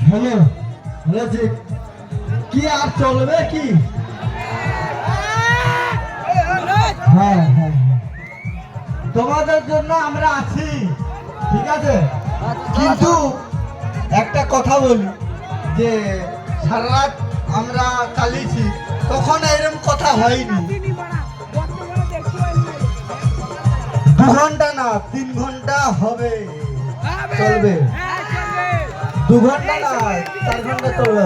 Hello hello ঠিক কি আর চলবে কি? হ্যাঁ হ্যাঁ তোমাদের জন্য আমরা আছি, ঠিক আছে। কিন্তু একটা কথা বলি যে সারা রাত আমরা চালিয়েছি, তখন এরকম কথা হয়নি। 2 ঘন্টা না 3 ঘন্টা হবে, চলবে। 2 ঘন্টা না 4 ঘন্টা চলবে।